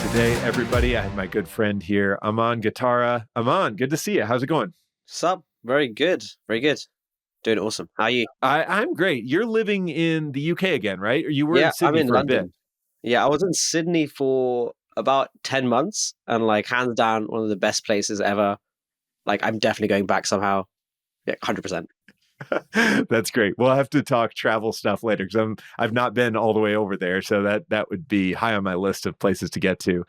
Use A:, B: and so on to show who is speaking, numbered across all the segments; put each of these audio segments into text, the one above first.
A: Today, everybody, I have my good friend here, Aman Ghataura. Aman, good to see you. How's it going?
B: Sup? Very good. Very good. Doing awesome. How are you?
A: I'm great. You're living in the UK again, right? Or you were in
B: Yeah, I'm
A: Sydney
B: in
A: for a bit.
B: London. Yeah, I was in Sydney for about 10 months and like hands down one of the best places ever. Like I'm definitely going back somehow. Yeah, 100%.
A: That's great. We'll have to talk travel stuff later because I've not been all the way over there, so that would be high on my list of places to get to.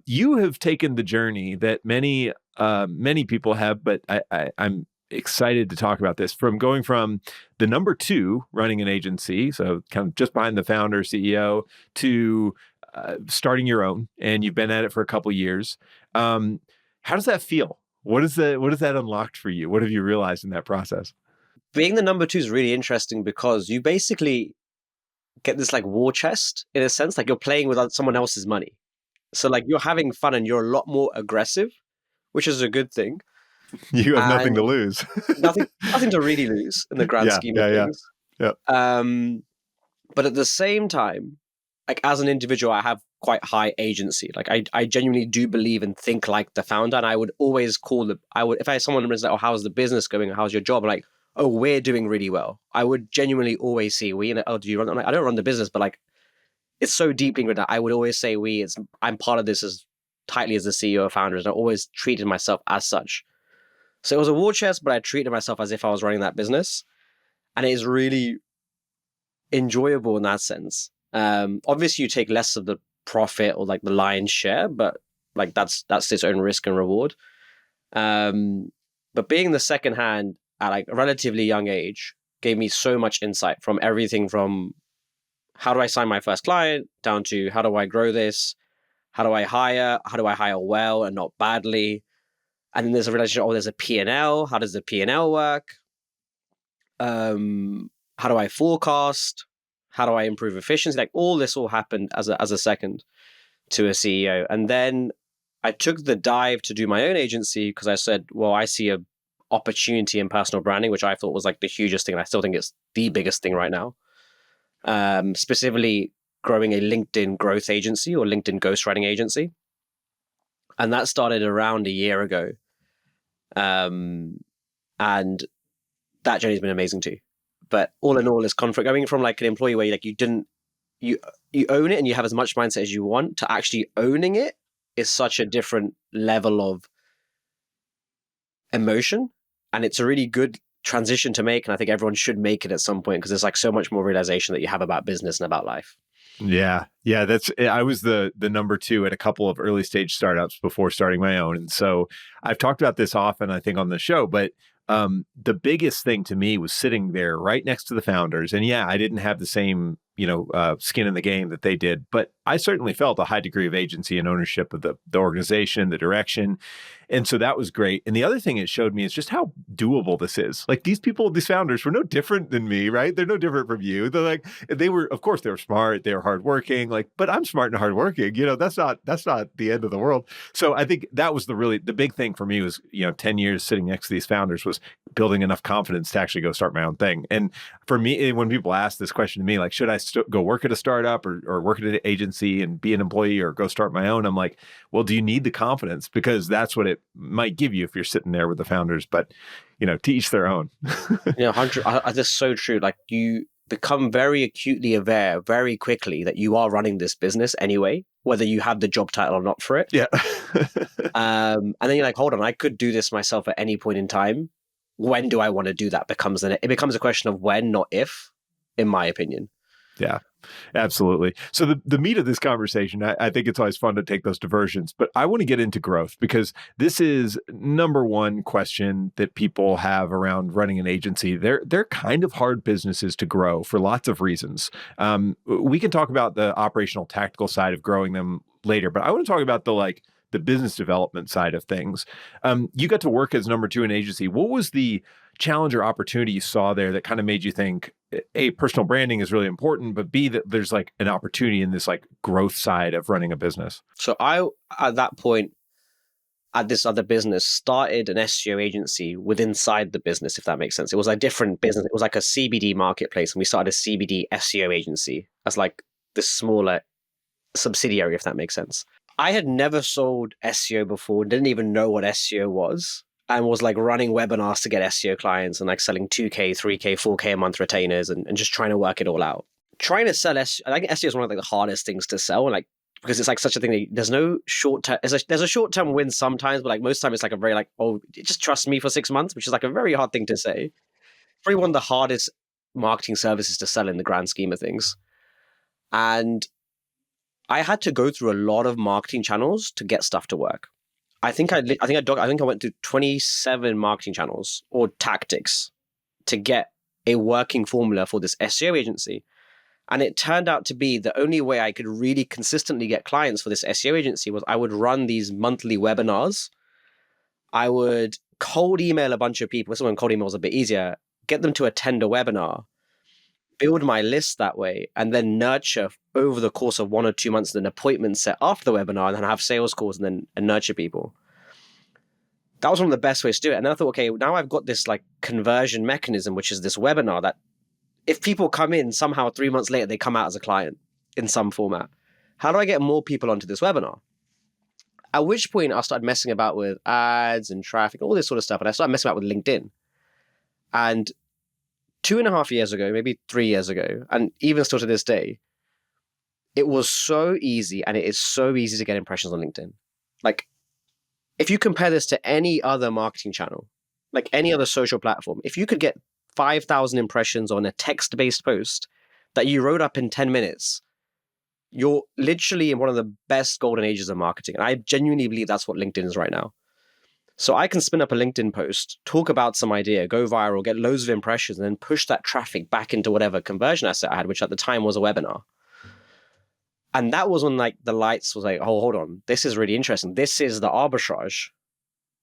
A: You have taken the journey that many people have, but I'm excited to talk about this from going from the number two running an agency, so kind of just behind the founder CEO, to starting your own, and you've been at it for a couple years. How does that feel? What has that unlocked for you? What have you realized in that process?
B: Being the number two is really interesting because you basically get this like war chest in a sense, like you're playing with someone else's money. So like you're having fun and you're a lot more aggressive, which is a good thing.
A: You have nothing to
B: And
A: lose.
B: nothing to really lose in the grand
A: Yeah,
B: scheme of
A: yeah, yeah,
B: things.
A: yeah.
B: Um, but at the same time, like as an individual, I have quite high agency. Like I genuinely do believe and think like the founder. And I would always if I someone was like, oh, how's the business going? How's your job? I'm like, oh, we're doing really well. I would genuinely always say we. And oh, do you run? I'm like, I don't run the business, but like it's so deeply ingrained that I would always say we. I'm part of this as tightly as the CEO of founders. And I always treated myself as such. So it was a war chest, but I treated myself as if I was running that business. And it is really enjoyable in that sense. Obviously, you take less of the profit or like the lion's share, but like that's its own risk and reward. But being the second hand at like a relatively young age gave me so much insight from everything from how do I sign my first client down to how do I grow this, how do I hire well and not badly, and then there's a relationship. Oh, there's a P&L. How does the P&L work? How do I forecast? How do I improve efficiency? Like all this all happened as a second to a CEO. And then I took the dive to do my own agency because I said, well, I see a opportunity in personal branding, which I thought was like the hugest thing. And I still think it's the biggest thing right now. Specifically growing a LinkedIn growth agency or LinkedIn ghostwriting agency. And that started around a year ago. And that journey's been amazing too. But all in all, it's conflict going from like an employee where you own it and you have as much mindset as you want to actually owning it is such a different level of emotion. And it's a really good transition to make. And I think everyone should make it at some point because there's like so much more realization that you have about business and about life.
A: Yeah. Yeah. I was the number two at a couple of early stage startups before starting my own. And so I've talked about this often, I think, on the show, but the biggest thing to me was sitting there right next to the founders. And yeah, I didn't have the same, skin in the game that they did, but I certainly felt a high degree of agency and ownership of the organization, the direction. And so that was great. And the other thing it showed me is just how doable this is. Like these founders were no different than me, right? They're no different from you. Of course they were smart, they were hardworking, but I'm smart and hardworking, that's not the end of the world. So I think that was the big thing for me was, 10 years sitting next to these founders was building enough confidence to actually go start my own thing. And for me, when people ask this question to me, like, should I go work at a startup or work at an agency and be an employee or go start my own? I'm like, well, do you need the confidence? Because that's what it might give you if you're sitting there with the founders, but to each their own.
B: 100. That's so true. Like you become very acutely aware very quickly that you are running this business anyway, whether you have the job title or not for it.
A: Yeah.
B: And then you're like, hold on, I could do this myself at any point in time. When do I want to do that? It becomes a question of when, not if, in my opinion.
A: Yeah, absolutely. So the meat of this conversation, I think it's always fun to take those diversions, but I want to get into growth because this is number one question that people have around running an agency. They're kind of hard businesses to grow for lots of reasons. We can talk about the operational tactical side of growing them later, but I want to talk about the business development side of things. You got to work as number two in agency. What was the challenge or opportunity you saw there that kind of made you think, A, personal branding is really important, but B, that there's like an opportunity in this like growth side of running a business?
B: So I, at that point, at this other business, started an SEO agency inside the business, if that makes sense. It was a different business. It was like a CBD marketplace, and we started a CBD SEO agency as like this smaller subsidiary, if that makes sense. I had never sold SEO before, didn't even know what SEO was, and was like running webinars to get SEO clients and like selling 2K, 3K, 4K a month retainers and just trying to work it all out. Trying to sell SEO, I think SEO is one of like the hardest things to sell, like because it's like such a thing that there's no short term. There's a short term win sometimes, but like most time it's like a very like, oh, just trust me for 6 months, which is like a very hard thing to say. Probably one of the hardest marketing services to sell in the grand scheme of things. And I had to go through a lot of marketing channels to get stuff to work. I think I went through 27 marketing channels or tactics to get a working formula for this SEO agency. And it turned out to be the only way I could really consistently get clients for this SEO agency was I would run these monthly webinars. I would cold email a bunch of people. This is when cold email was a bit easier. Get them to attend a webinar, build my list that way, and then nurture over the course of 1 or 2 months, an appointment set after the webinar, and then have sales calls and nurture people. That was one of the best ways to do it. And then I thought, okay, now I've got this like conversion mechanism, which is this webinar that if people come in somehow 3 months later, they come out as a client in some format. How do I get more people onto this webinar? At which point I started messing about with ads and traffic, all this sort of stuff. And I started messing about with LinkedIn. And 2.5 years ago, maybe 3 years ago, and even still to this day, it was so easy, and it is so easy to get impressions on LinkedIn. Like, if you compare this to any other marketing channel, like any other social platform, if you could get 5,000 impressions on a text-based post that you wrote up in 10 minutes, you're literally in one of the best golden ages of marketing. And I genuinely believe that's what LinkedIn is right now. So I can spin up a LinkedIn post, talk about some idea, go viral, get loads of impressions, and then push that traffic back into whatever conversion asset I had, which at the time was a webinar. And that was when like the lights was like, oh, hold on, this is really interesting. This is the arbitrage.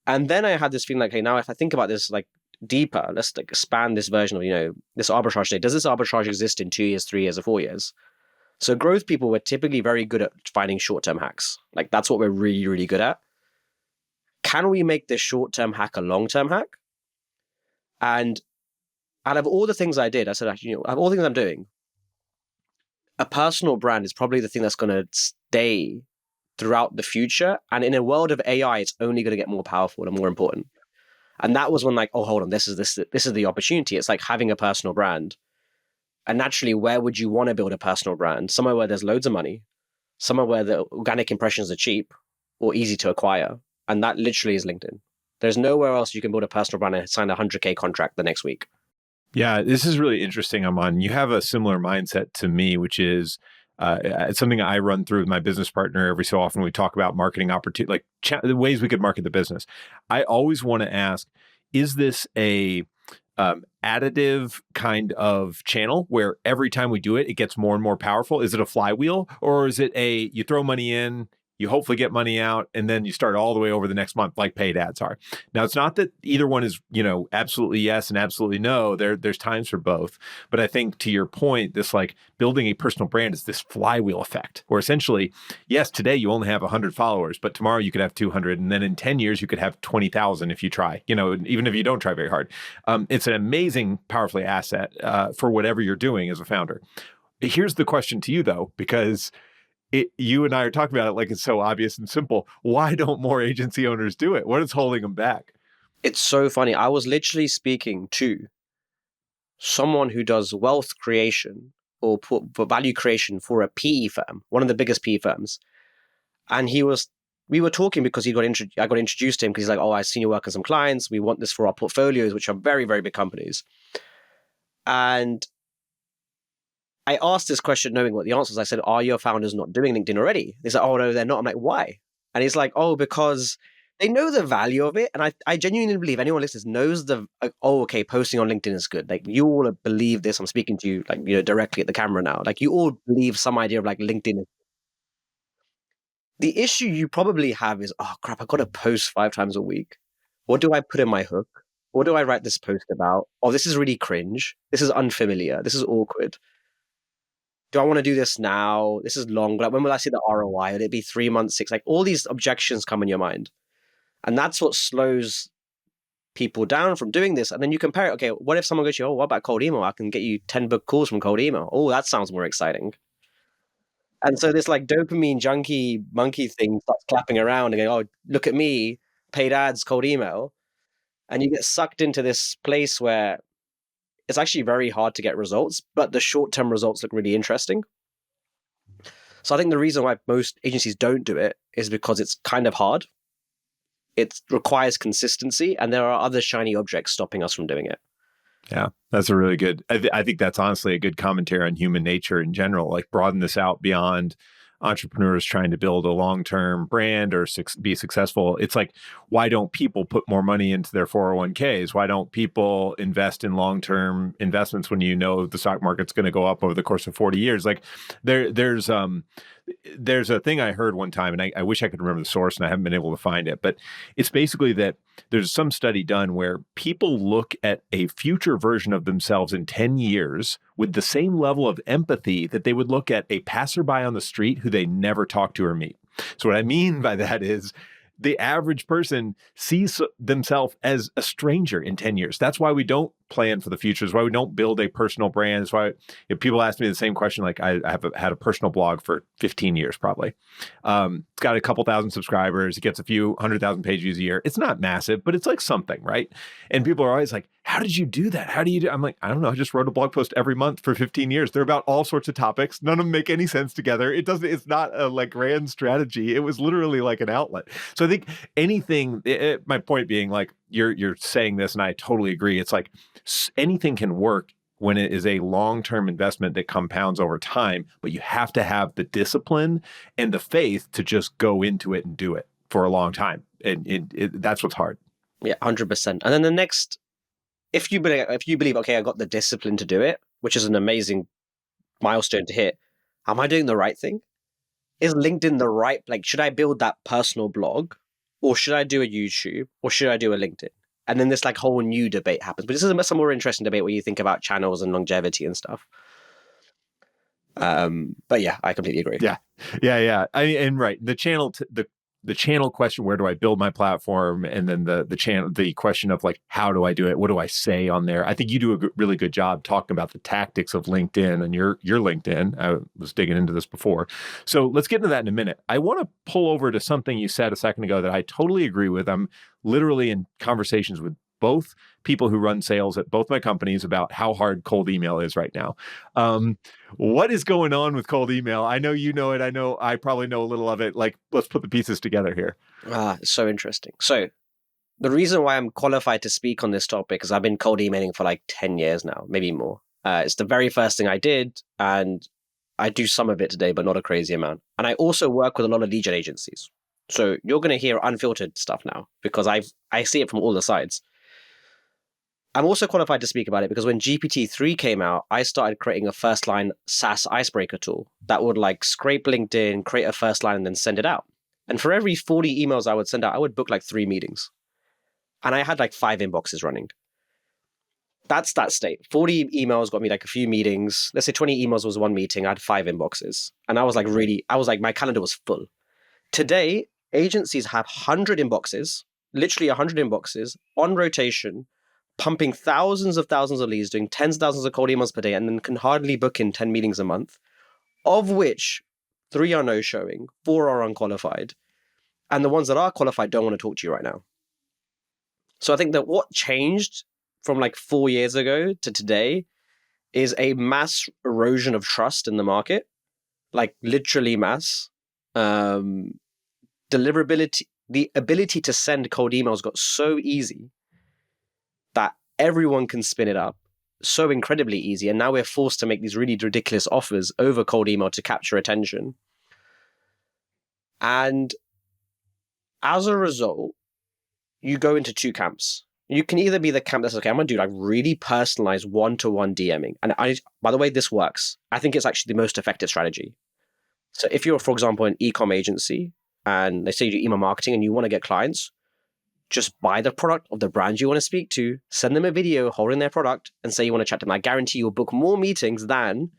B: And then I had this feeling like, hey, now if I think about this like deeper, let's like expand this version of, this arbitrage today. Does this arbitrage exist in 2 years, 3 years, or 4 years? So growth people were typically very good at finding short-term hacks. Like that's what we're really, really good at. Can we make this short-term hack a long-term hack? And out of all the things I did, I said, out of all the things I'm doing, a personal brand is probably the thing that's going to stay throughout the future. And in a world of AI, it's only going to get more powerful and more important. And that was when like, oh, hold on, this is the opportunity. It's like having a personal brand. And naturally, where would you want to build a personal brand? Somewhere where there's loads of money, somewhere where the organic impressions are cheap or easy to acquire. And that literally is LinkedIn. There's nowhere else you can build a personal brand and sign a 100K contract the next week.
A: Yeah, this is really interesting, Aman. You have a similar mindset to me, which is it's something I run through with my business partner every so often. We talk about marketing opportunity, like the ways we could market the business. I always want to ask, is this a additive kind of channel where every time we do it, it gets more and more powerful? Is it a flywheel, or is it you throw money in, you hopefully get money out, and then you start all the way over the next month like paid ads are? Now, it's not that either one is, absolutely yes and absolutely no. There's times for both. But I think to your point, this like building a personal brand is this flywheel effect, where essentially, yes, today you only have 100 followers, but tomorrow you could have 200. And then in 10 years, you could have 20,000 if you try, even if you don't try very hard. It's an amazing, powerfully asset for whatever you're doing as a founder. Here's the question to you, though, because you and I are talking about it like it's so obvious and simple. Why don't more agency owners do it? What is holding them back?
B: It's so funny. I was literally speaking to someone who does wealth creation or for value creation for a PE firm, one of the biggest PE firms. And we were talking because I got introduced to him because he's like, oh, I've seen you work on some clients. We want this for our portfolios, which are very, very big companies. And I asked this question knowing what the answer was. I said, are your founders not doing LinkedIn already? They said, oh, no, they're not. I'm like, why? And he's like, oh, because they know the value of it. And I genuinely believe anyone listening knows okay, posting on LinkedIn is good. Like you all believe this. I'm speaking to you like, directly at the camera now. Like you all believe some idea of like LinkedIn. The issue you probably have is, oh crap, I've got to post 5 times a week. What do I put in my hook? What do I write this post about? Oh, this is really cringe. This is unfamiliar. This is awkward. Do I want to do this now? This is long. Like, when will I see the ROI? Would it be 3 months, 6? Like all these objections come in your mind. And that's what slows people down from doing this. And then you compare it. Okay, what if someone goes to you, oh, what about cold email? I can get you 10 book calls from cold email. Oh, that sounds more exciting. And so this like dopamine junkie monkey thing starts clapping around and going, oh, look at me, paid ads, cold email. And you get sucked into this place where it's actually very hard to get results, but the short-term results look really interesting. So I think the reason why most agencies don't do it is because it's kind of hard. It requires consistency, and there are other shiny objects stopping us from doing it.
A: Yeah, that's a really good. I think that's honestly a good commentary on human nature in general. Like broaden this out beyond entrepreneurs trying to build a long-term brand or be successful. It's like, why don't people put more money into their 401ks? Why don't people invest in long-term investments when you know the stock market's going to go up over the course of 40 years? Like there's a thing I heard one time, and I wish I could remember the source, and I haven't been able to find it, but it's basically that there's some study done where people look at a future version of themselves in 10 years with the same level of empathy that they would look at a passerby on the street who they never talk to or meet. So what I mean by that is the average person sees themselves as a stranger in 10 years. That's why we don't plan for the future. It's why we don't build a personal brand. It's why if people ask me the same question, like I have had a personal blog for 15 years probably. It's got a couple thousand subscribers. It gets a few 100,000 page views a year. It's not massive, but it's like something, right? And people are always like, how did you do that? How do you do? I'm like, I don't know. I just wrote a blog post every month for 15 years. They're about all sorts of topics. None of them make any sense together. It's not a like grand strategy. It was literally like an outlet. So I think anything, my point being like, you're saying this and I totally agree. It's like anything can work when it is a long-term investment that compounds over time, but you have to have the discipline and the faith to just go into it and do it for a long time. And that's what's hard.
B: Yeah, 100%. And then the next, if you believe, okay, I got the discipline to do it, which is an amazing milestone to hit. Am I doing the right thing? Is LinkedIn the right, like, should I build that personal blog, or should I do a YouTube, or should I do a LinkedIn? And then this like whole new debate happens. But this is a more interesting debate where you think about channels and longevity and stuff. But yeah, I completely agree.
A: Yeah. I mean, and right, the channel question, where do I build my platform? And then the question of like, how do I do it? What do I say on there? I think you do a really good job talking about the tactics of LinkedIn and your LinkedIn. I was digging into this before. So let's get into that in a minute. I want to pull over to something you said a second ago that I totally agree with. I'm literally in conversations with both people who run sales at both my companies about how hard cold email is right now. What is going on with cold email? I know you know it. I know I probably know a little of it. Like, let's put the pieces together here.
B: It's so interesting. So the reason why I'm qualified to speak on this topic is I've been cold emailing for like 10 years now, maybe more. It's the very first thing I did, and I do some of it today, but not a crazy amount. And I also work with a lot of lead gen agencies. So you're going to hear unfiltered stuff now because I see it from all the sides. I'm also qualified to speak about it because when GPT-3 came out, I started creating a first line SaaS icebreaker tool that would like scrape LinkedIn, create a first line, and then send it out. And for every 40 emails I would send out, I would book like 3 meetings. And I had like 5 inboxes running. That's that state. 40 emails got me like a few meetings. Let's say 20 emails was 1 meeting. I had 5 inboxes. And I was like, my calendar was full. Today, agencies have 100 inboxes, literally 100 inboxes on rotation, pumping thousands of leads, doing tens of thousands of cold emails per day, and then can hardly book in 10 meetings a month, of which 3 are no-showing, 4 are unqualified, and the ones that are qualified don't want to talk to you right now. So I think that what changed from like 4 years ago to today is a mass erosion of trust in the market, like literally mass. Deliverability, the ability to send cold emails got so easy that everyone can spin it up so incredibly easy. And now we're forced to make these really ridiculous offers over cold email to capture attention. And as a result, you go into 2 camps. You can either be the camp that's, okay, I'm going to do like really personalized one-to-one DMing. And by the way, this works. I think it's actually the most effective strategy. So if you're, for example, an e-com agency and they say you do email marketing and you want to get clients, just buy the product of the brand you want to speak to, send them a video holding their product, and say you want to chat to them. I guarantee you'll book more meetings than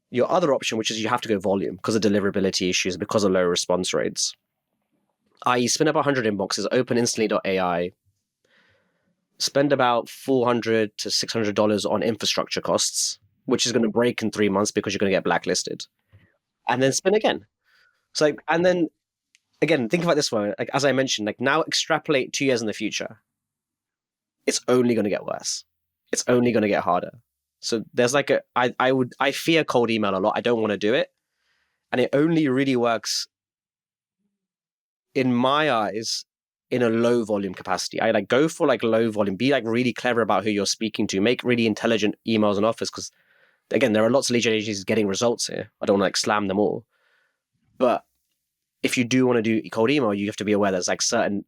B: your other option, which is you have to go volume because of deliverability issues, because of low response rates. I.e., spin up 100 inboxes, open instantly.ai, spend about $400 to $600 on infrastructure costs, which is going to break in 3 months because you're going to get blacklisted. and then spin again. So like, and then again, think about this one. Like as I mentioned, like now extrapolate 2 years in the future. It's only going to get worse. It's only going to get harder. So there's like I fear cold email a lot. I don't want to do it, and it only really works in my eyes in a low volume capacity. I like go for like low volume. Be like really clever about who you're speaking to. Make really intelligent emails and offers because again, there are lots of lead gen agencies getting results here. I don't want to like slam them all, but if you do want to do cold email, you have to be aware there's like certain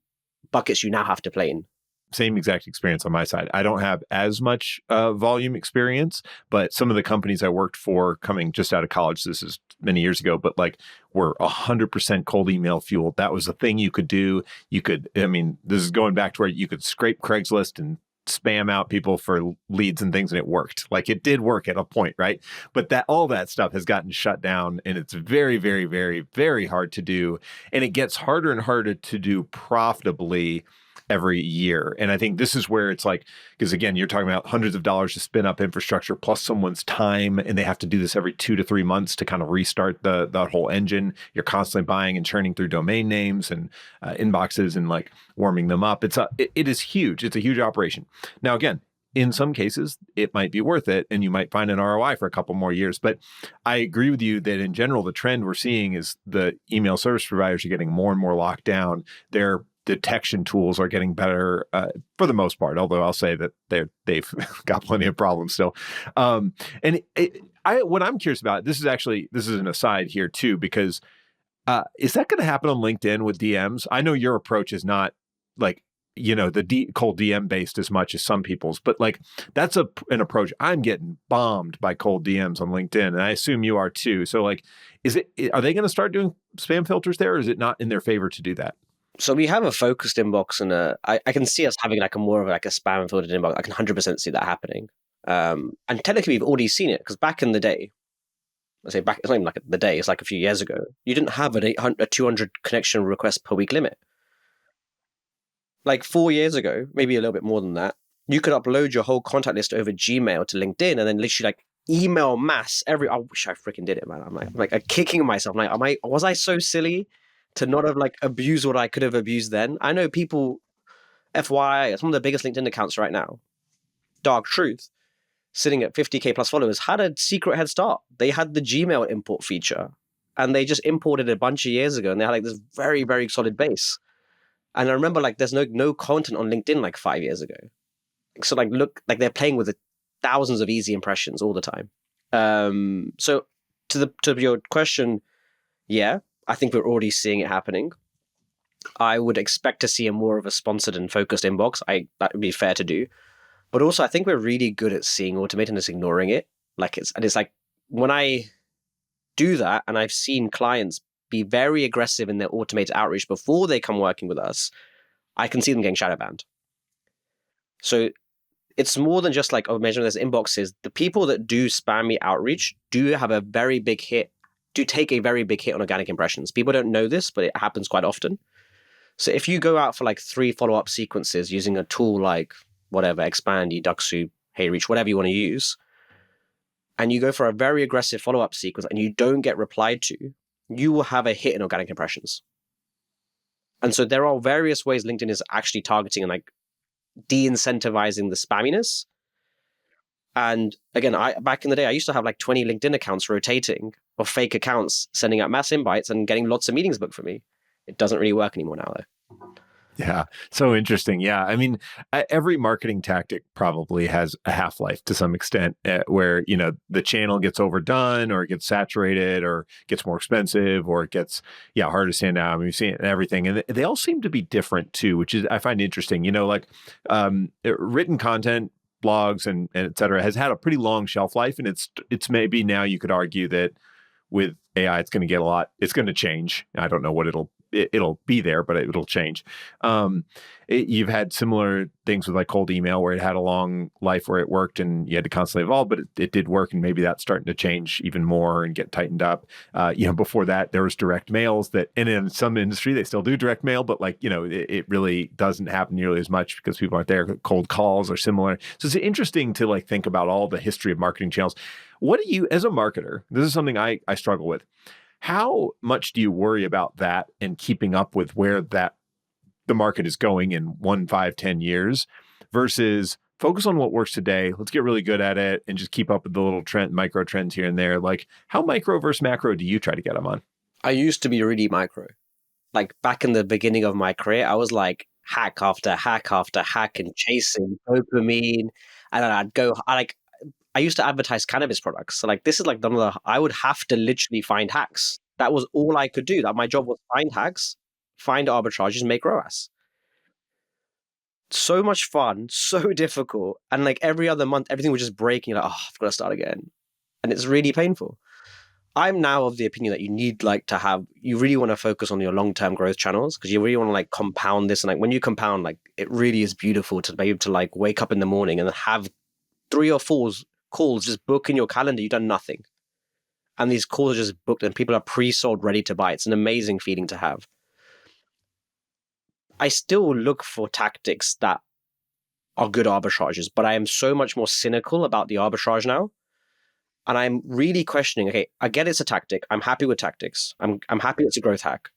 B: buckets you now have to play in.
A: Same exact experience on my side. I don't have as much volume experience, but some of the companies I worked for coming just out of college, this is many years ago, but like were 100% cold email fueled. That was a thing you could do. You could, I mean, this is going back to where you could scrape Craigslist and spam out people for leads and things, and it worked. Like it did work at a point, right? But that all that stuff has gotten shut down, and it's very, very, very, very hard to do. And it gets harder and harder to do profitably every year. And I think this is where it's like, because again, you're talking about hundreds of dollars to spin up infrastructure plus someone's time, and they have to do this every 2 to 3 months to kind of restart the whole engine. You're constantly buying and churning through domain names and inboxes and like warming them up. It is huge. It's a huge operation. Now, again, in some cases, it might be worth it and you might find an ROI for a couple more years. But I agree with you that in general, the trend we're seeing is the email service providers are getting more and more locked down. Their detection tools are getting better for the most part, although I'll say that they've got plenty of problems still. What I'm curious about, this is an aside here too, because is that going to happen on LinkedIn with DMs? I know your approach is not like, the cold DM based as much as some people's, but like that's an approach. I'm getting bombed by cold DMs on LinkedIn, and I assume you are too. So like, are they going to start doing spam filters there, or is it not in their favor to do that?
B: So we have a focused inbox, and I can see us having like a more of like a spam filtered inbox. I can 100% see that happening. And technically, we've already seen it because back in the day, I say back, it's not even like the day, it's like a few years ago, you didn't have a 200 connection request per week limit. Like 4 years ago, maybe a little bit more than that, you could upload your whole contact list over Gmail to LinkedIn and then literally like email mass I wish I freaking did it, man. I'm like kicking myself. I'm like, was I so silly to not have like abused what I could have abused then? I know people, FYI, some of the biggest LinkedIn accounts right now, Dark Truth, sitting at 50K plus followers, had a secret head start. They had the Gmail import feature and they just imported a bunch of years ago and they had like this very, very solid base. And I remember like there's no content on LinkedIn like 5 years ago. So like look, like they're playing with thousands of easy impressions all the time. So to your question, yeah, I think we're already seeing it happening. I would expect to see a more of a sponsored and focused inbox. That would be fair to do. But also I think we're really good at seeing automated and just ignoring it. It's like when I do that, and I've seen clients be very aggressive in their automated outreach before they come working with us, I can see them getting shadow banned. So it's more than just like, measuring this inboxes. The people that do spammy outreach do have a very big hit, do take a very big hit on organic impressions. People don't know this, but it happens quite often. So if you go out for like 3 follow-up sequences using a tool like whatever, Expandy, Duxu, HeyReach, whatever you want to use, and you go for a very aggressive follow-up sequence and you don't get replied to, you will have a hit in organic impressions. And so there are various ways LinkedIn is actually targeting and like de-incentivizing the spamminess. And again, back in the day, I used to have like 20 LinkedIn accounts rotating of fake accounts, sending out mass invites and getting lots of meetings booked for me. It doesn't really work anymore now, though.
A: Yeah. So interesting. Yeah. I mean, every marketing tactic probably has a half-life to some extent where, the channel gets overdone or it gets saturated or gets more expensive or it gets, hard to stand out. I mean, we've seen it in everything. And they all seem to be different too, which is, I find interesting, like written content, blogs and et cetera has had a pretty long shelf life. And it's maybe now you could argue that with AI, it's going to change. I don't know what it'll be there, but it'll change. You've had similar things with like cold email where it had a long life where it worked and you had to constantly evolve, but it did work. And maybe that's starting to change even more and get tightened up. Before that, there was direct mails and in some industry, they still do direct mail, but it really doesn't happen nearly as much because people aren't there. Cold calls are similar. So it's interesting to like think about all the history of marketing channels. What do you, as a marketer, this is something I struggle with. How much do you worry about that and keeping up with where the market is going in 1, 5, 10 years versus focus on what works today? Let's get really good at it and just keep up with the little micro trends here and there. Like, how micro versus macro do you try to get them on?
B: I used to be really micro. Like back in the beginning of my career, I was like hack after hack after hack and chasing dopamine. And then I used to advertise cannabis products. So like this is like I would have to literally find hacks. That was all I could do. That my job was find hacks, find arbitrages, make ROAS. So much fun, so difficult. And like every other month, everything was just breaking. You're like, oh, I've got to start again. And it's really painful. I'm now of the opinion that you really want to focus on your long-term growth channels because you really want to like compound this. And like when you compound, like it really is beautiful to be able to like wake up in the morning and have 3 or 4 calls just book in your calendar. You've done nothing. And these calls are just booked and people are pre-sold, ready to buy. It's an amazing feeling to have. I still look for tactics that are good arbitrages, but I am so much more cynical about the arbitrage now. And I'm really questioning, okay, I get it's a tactic. I'm happy with tactics. I'm happy it's a growth hack.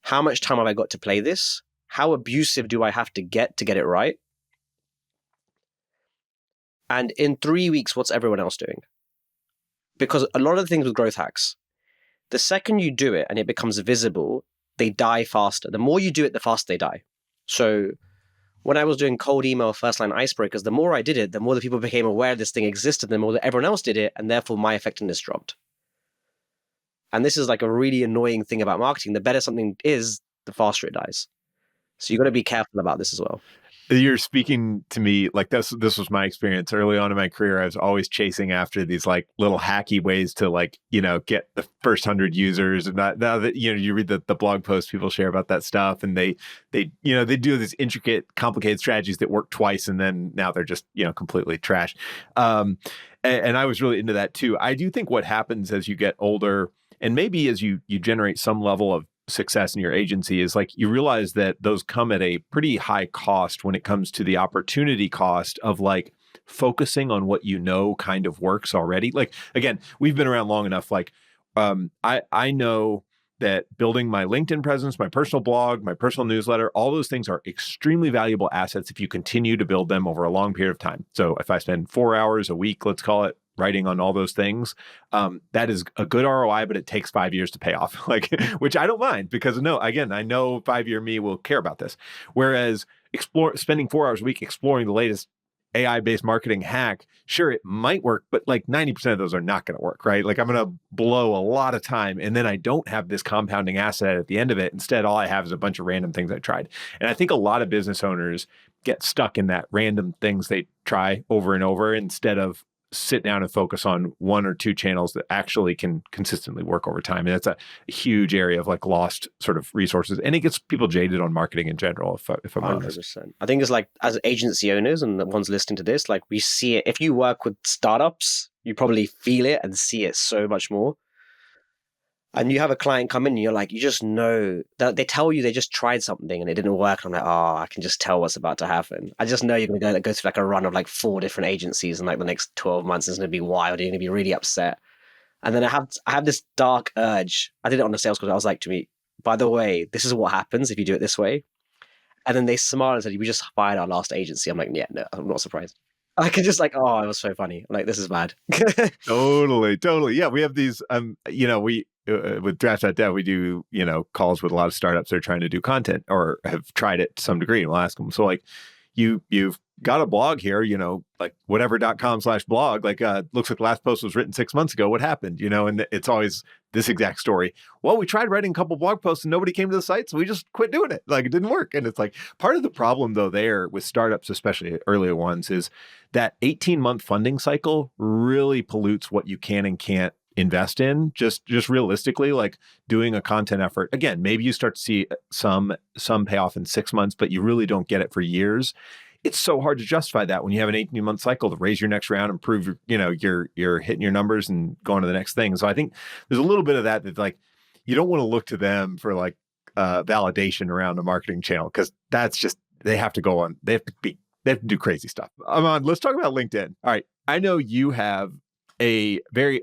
B: How much time have I got to play this? How abusive do I have to get it right? And in 3 weeks, what's everyone else doing? Because a lot of the things with growth hacks, the second you do it and it becomes visible, they die faster. The more you do it, the faster they die. So when I was doing cold email first line icebreakers, the more I did it, the more the people became aware this thing existed, the more that everyone else did it, and therefore my effectiveness dropped. And this is like a really annoying thing about marketing. The better something is, the faster it dies. So you've got to be careful about this as well.
A: You're speaking to me like this was my experience early on in my career. I was always chasing after these like little hacky ways to like, get the first 100 users. And now that, you read the blog posts people share about that stuff and they do these intricate, complicated strategies that work twice. And then now they're just, completely trash. And I was really into that too. I do think what happens as you get older and maybe as you generate some level of success in your agency is like you realize that those come at a pretty high cost when it comes to the opportunity cost of like focusing on what kind of works already. Like again, we've been around long enough. Like I know that building my LinkedIn presence, my personal blog, my personal newsletter, all those things are extremely valuable assets if you continue to build them over a long period of time. So if I spend 4 hours a week, let's call it, writing on all those things, that is a good ROI, but it takes 5 years to pay off, like, which I don't mind because I know 5-year me will care about this. Whereas spending 4 hours a week exploring the latest AI-based marketing hack, sure, it might work, but like 90% of those are not going to work, right? Like I'm going to blow a lot of time and then I don't have this compounding asset at the end of it. Instead, all I have is a bunch of random things I tried. And I think a lot of business owners get stuck in that random things they try over and over instead of sit down and focus on 1 or 2 channels that actually can consistently work over time. And that's a huge area of like lost sort of resources. And it gets people jaded on marketing in general, if I'm honest.
B: 100%. I think it's like as agency owners and the ones listening to this, like we see it. If you work with startups, you probably feel it and see it so much more. And you have a client come in and you're like, you just know that they tell you they just tried something and it didn't work. And I'm like, oh, I can just tell what's about to happen. I just know you're going to go through like a run of like 4 different agencies in like the next 12 months. It's going to be wild. You're going to be really upset. And then I have this dark urge. I did it on the sales call. I was like to me, by the way, this is what happens if you do it this way. And then they smiled and said, we just fired our last agency. I'm like, yeah, no, I'm not surprised. I can just like, oh, it was so funny. I'm like, this is bad.
A: Totally. Yeah, we have these, we with Draft.dev, we do, calls with a lot of startups that are trying to do content or have tried it to some degree. And we'll ask them, so like, you've got a blog here, like whatever.com/blog, like, looks like the last post was written 6 months ago. What happened? And it's always this exact story. Well, we tried writing a couple blog posts and nobody came to the site. So we just quit doing it. Like it didn't work. And it's like part of the problem though there with startups, especially earlier ones, is that 18-month funding cycle really pollutes what you can and can't invest in. Just realistically, like doing a content effort. Again, maybe you start to see some payoff in 6 months, but you really don't get it for years. It's so hard to justify that when you have an 18-month cycle to raise your next round and prove you're hitting your numbers and going to the next thing. So I think there's a little bit of that like you don't want to look to them for like validation around a marketing channel because that's just they have to do crazy stuff. Aman, let's talk about LinkedIn. All right, I know you have a very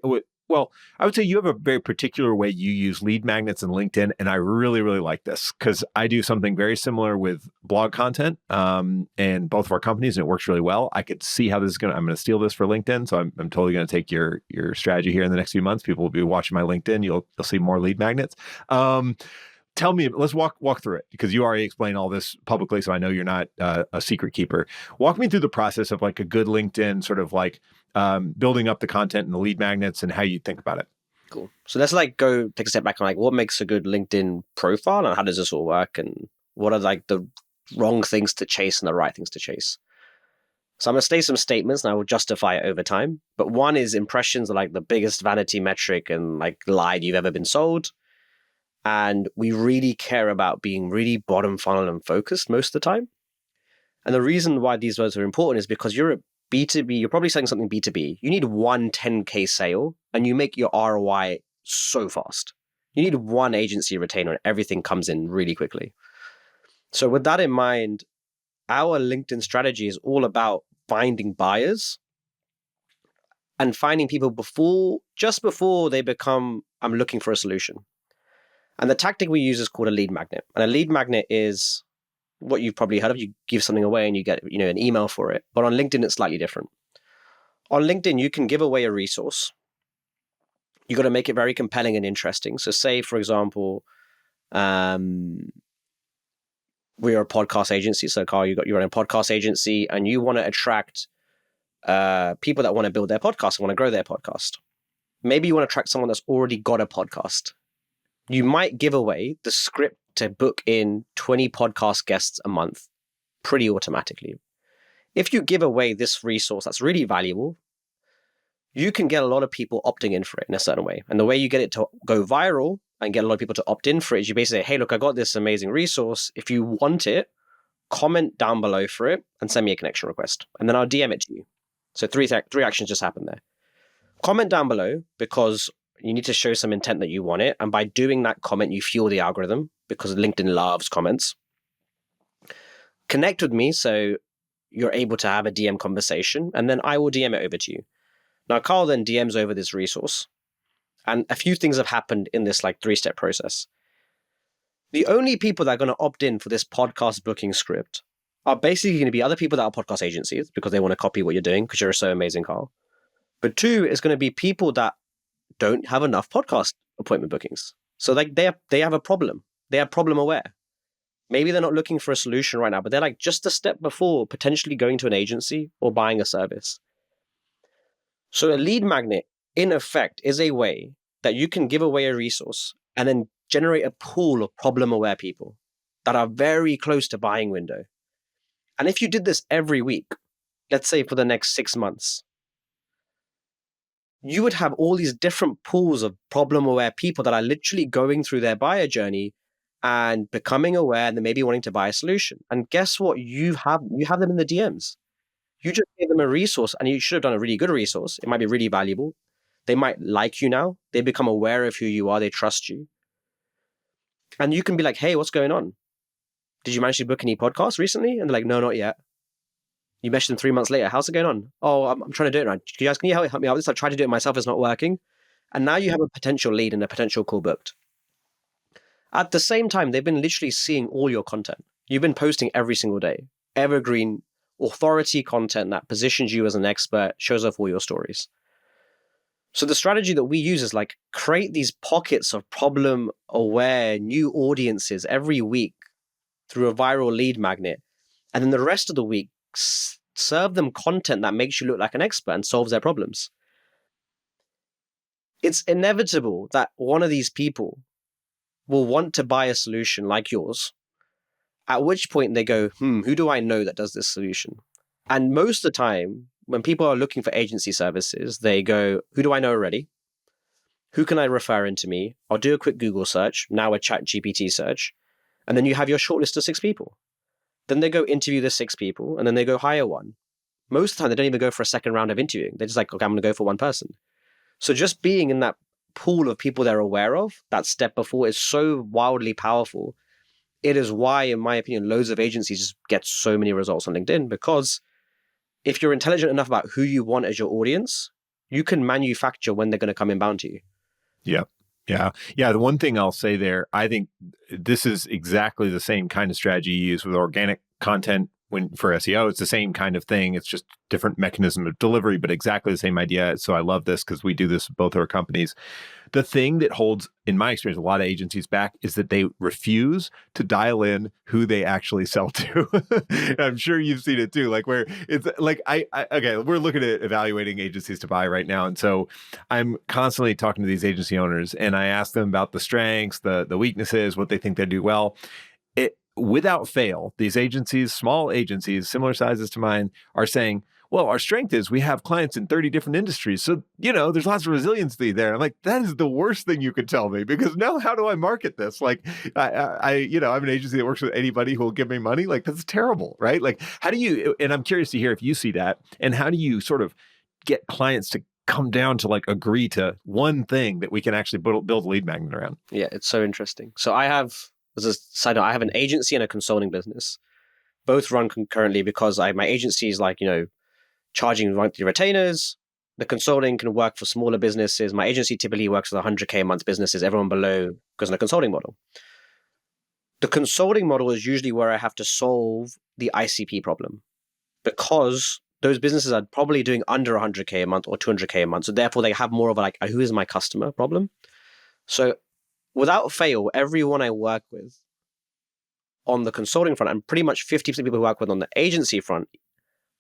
A: Well, I would say you have a very particular way you use lead magnets in LinkedIn, and I really, really like this because I do something very similar with blog content, and both of our companies, and it works really well. I could see how this is going to. I'm going to steal this for LinkedIn, so I'm totally going to take your strategy here in the next few months. People will be watching my LinkedIn. You'll see more lead magnets. Tell me, let's walk through it because you already explained all this publicly, so I know you're not a secret keeper. Walk me through the process of like a good LinkedIn sort of like building up the content and the lead magnets and how you think about it.
B: Cool. So let's like go take a step back on like what makes a good LinkedIn profile and how does this all work and what are like the wrong things to chase and the right things to chase. So I'm going to state some statements and I will justify it over time. But one is impressions are like the biggest vanity metric and like lie you've ever been sold. And we really care about being really bottom funnel and focused most of the time. And the reason why these words are important is because you're a B2B, you're probably selling something B2B. You need one 10K sale and you make your ROI so fast. You need one agency retainer and everything comes in really quickly. So with that in mind, our LinkedIn strategy is all about finding buyers and finding people just before they become, I'm looking for a solution. And the tactic we use is called a lead magnet. And a lead magnet is what you've probably heard of. You give something away and you get, an email for it. But on LinkedIn, it's slightly different. On LinkedIn, you can give away a resource. You got to make it very compelling and interesting. So say, for example, we're a podcast agency. So Carl, you run a podcast agency and you want to attract people that want to build their podcast and want to grow their podcast. Maybe you want to attract someone that's already got a podcast. You might give away the script to book in 20 podcast guests a month pretty automatically. If you give away this resource that's really valuable, you can get a lot of people opting in for it in a certain way. And the way you get it to go viral and get a lot of people to opt in for it is you basically say, hey, look, I got this amazing resource. If you want it, comment down below for it and send me a connection request. And then I'll DM it to you. So three actions just happened there. Comment down below because you need to show some intent that you want it. And by doing that comment, you fuel the algorithm because LinkedIn loves comments. Connect with me so you're able to have a DM conversation, and then I will DM it over to you. Now, Carl then DMs over this resource. And a few things have happened in this like 3-step process. The only people that are going to opt in for this podcast booking script are basically going to be other people that are podcast agencies because they want to copy what you're doing because you're so amazing, Carl. But 2 is going to be people that don't have enough podcast appointment bookings. So like they have a problem. They are problem aware. Maybe they're not looking for a solution right now, but they're like just a step before potentially going to an agency or buying a service. So a lead magnet, in effect, is a way that you can give away a resource and then generate a pool of problem aware people that are very close to buying window. And if you did this every week, let's say for the next 6 months, you would have all these different pools of problem-aware people that are literally going through their buyer journey and becoming aware and then maybe wanting to buy a solution. And guess what? You have them in the DMs. You just gave them a resource and you should have done a really good resource. It might be really valuable. They might like you now. They become aware of who you are. They trust you. And you can be like, hey, what's going on? Did you manage to book any podcasts recently? And they're like, no, not yet. You messaged them 3 months later. How's it going on? Oh, I'm trying to do it right. Can you help me out with this? I've tried to do it myself. It's not working. And now you have a potential lead and a potential call booked. At the same time, they've been literally seeing all your content. You've been posting every single day. Evergreen, authority content that positions you as an expert, shows off all your stories. So the strategy that we use is like create these pockets of problem-aware new audiences every week through a viral lead magnet. And then the rest of the week, serve them content that makes you look like an expert and solves their problems. It's inevitable that one of these people will want to buy a solution like yours, at which point they go, who do I know that does this solution? And most of the time, when people are looking for agency services, they go, who do I know already? Who can I refer into me? I'll do a quick Google search, now a chat GPT search, and then you have your shortlist of 6 people. Then they go interview the 6 people, and then they go hire one. Most of the time, they don't even go for a second round of interviewing. They're just like, okay, I'm going to go for one person. So just being in that pool of people they're aware of, that step before, is so wildly powerful. It is why, in my opinion, loads of agencies just get so many results on LinkedIn, because if you're intelligent enough about who you want as your audience, you can manufacture when they're going to come inbound to you.
A: Yeah. Yeah. Yeah. The one thing I'll say there, I think this is exactly the same kind of strategy you use with organic content when for SEO. It's the same kind of thing. It's just different mechanism of delivery, but exactly the same idea. So I love this because we do this with both our companies. The thing that holds, in my experience, a lot of agencies back is that they refuse to dial in who they actually sell to. I'm sure you've seen it too. Like where it's like okay, we're looking at evaluating agencies to buy right now, and so I'm constantly talking to these agency owners, and I ask them about the strengths, the weaknesses, what they think they do well. Without fail, these agencies, small agencies, similar sizes to mine, are saying, well, our strength is we have clients in 30 different industries. So, there's lots of resiliency there. I'm like, that is the worst thing you could tell me because now how do I market this? Like, I'm an agency that works with anybody who will give me money. Like, that's terrible, right? Like, how do you, and I'm curious to hear if you see that, and how do you sort of get clients to come down to like agree to one thing that we can actually build a lead magnet around?
B: Yeah, it's so interesting. So as a side note, I have an agency and a consulting business. Both run concurrently because my agency is like, charging monthly retainers. The consulting can work for smaller businesses. My agency typically works with 100K a month businesses, everyone below goes on a consulting model. The consulting model is usually where I have to solve the ICP problem because those businesses are probably doing under 100K a month or 200K a month. So therefore they have more of a like, who is my customer problem? So without fail, everyone I work with on the consulting front, and pretty much 50% of people who work with on the agency front,